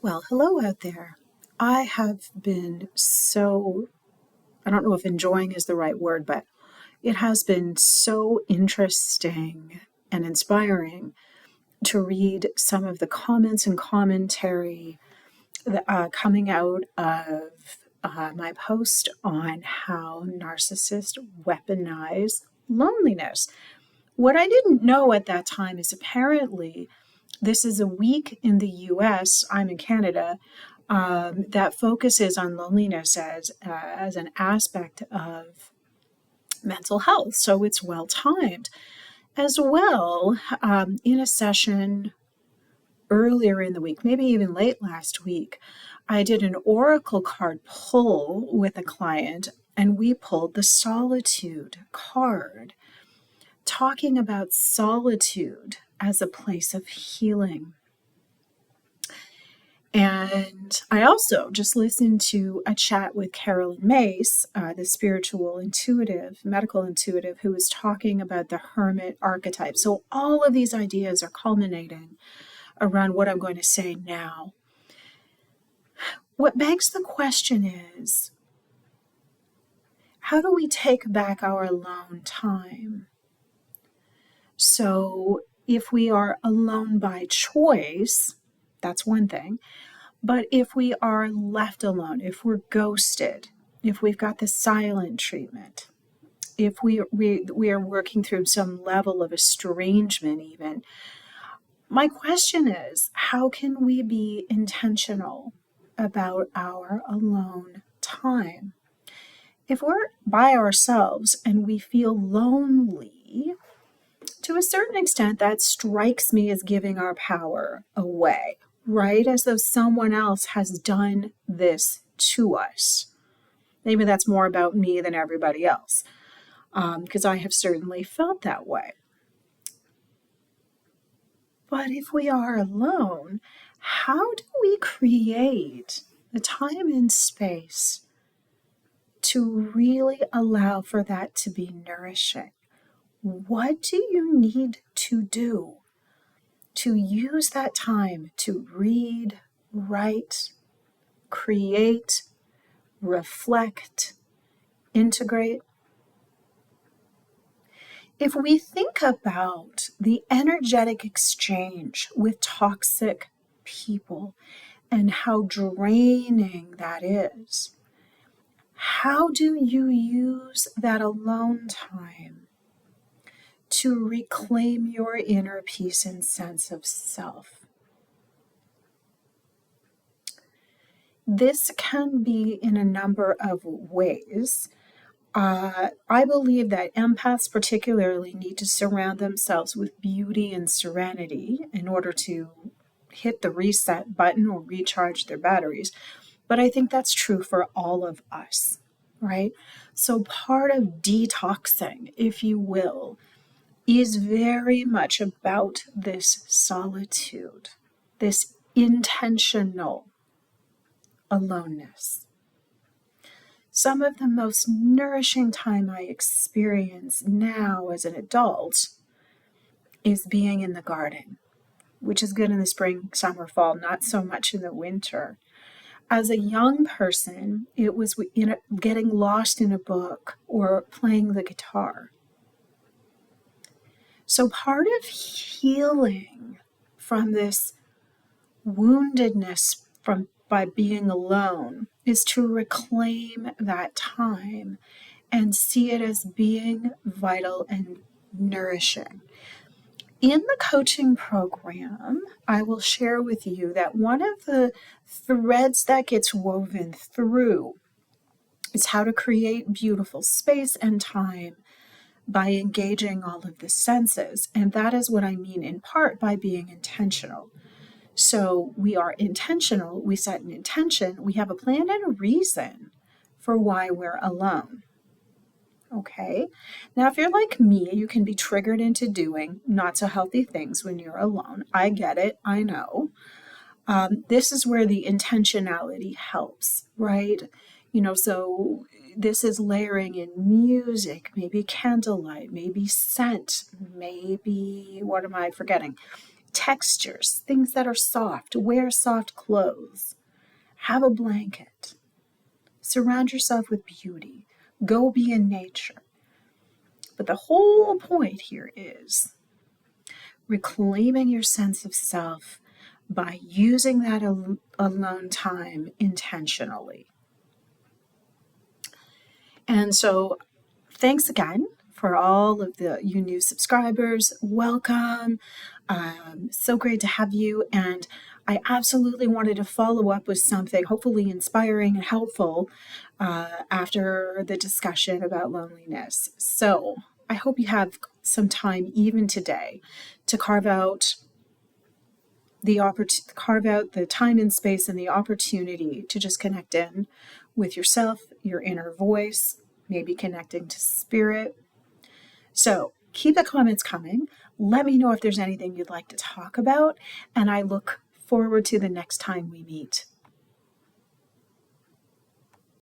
Well, hello out there. I have been I don't know if enjoying is the right word, but it has been so interesting and inspiring to read some of the comments and commentary coming out of my post on how narcissists weaponize loneliness. What I didn't know at that time is apparently this is a week in the US, I'm in Canada, that focuses on loneliness as an aspect of mental health. So it's well timed. As well, in a session earlier in the week, maybe even late last week, I did an oracle card pull with a client, and we pulled the Solitude card, talking about solitude as a place of healing. And I also just listened to a chat with Carolyn Mace, the spiritual intuitive, medical intuitive, who was talking about the hermit archetype. So all of these ideas are culminating around what I'm going to say now. What begs the question is, how do we take back our alone time? So if we are alone by choice, that's one thing. But if we are left alone, if we're ghosted, if we've got the silent treatment, if we are working through some level of estrangement even, my question is, how can we be intentional about our alone time? If we're by ourselves and we feel lonely, to a certain extent, that strikes me as giving our power away, right? As though someone else has done this to us. Maybe that's more about me than everybody else, because I have certainly felt that way. But if we are alone, how do we create the time and space to really allow for that to be nourishing? What do you need to do to use that time to read, write, create, reflect, integrate? If we think about the energetic exchange with toxic people and how draining that is, how do you use that alone time to reclaim your inner peace and sense of self? This can be in a number of ways. I believe that empaths particularly need to surround themselves with beauty and serenity in order to hit the reset button or recharge their batteries. But I think that's true for all of us, right? So part of detoxing, if you will, is very much about this solitude, this intentional aloneness. Some of the most nourishing time I experience now as an adult is being in the garden, which is good in the spring, summer, fall, not so much in the winter. As a young person, it was getting lost in a book or playing the guitar. So part of healing from this woundedness by being alone is to reclaim that time and see it as being vital and nourishing. In the coaching program, I will share with you that one of the threads that gets woven through is how to create beautiful space and time by engaging all of the senses. And that is what I mean in part by being intentional. So we are intentional, we set an intention, we have a plan and a reason for why we're alone. Okay? Now, if you're like me, you can be triggered into doing not so healthy things when you're alone. I get it, I know. This is where the intentionality helps, right? So this is layering in music, maybe candlelight, maybe scent, maybe, what am I forgetting? textures, things that are soft. Wear soft clothes. Have a blanket. Surround yourself with beauty. Go be in nature. But the whole point here is reclaiming your sense of self by using that alone time intentionally. And so, thanks again for all of you new subscribers. Welcome. So great to have you. And I absolutely wanted to follow up with something hopefully inspiring and helpful after the discussion about loneliness. So I hope you have some time even today to carve out the time and space and the opportunity to just connect in with yourself, your inner voice, maybe connecting to spirit. So keep the comments coming. Let me know if there's anything you'd like to talk about, and I look forward to the next time we meet.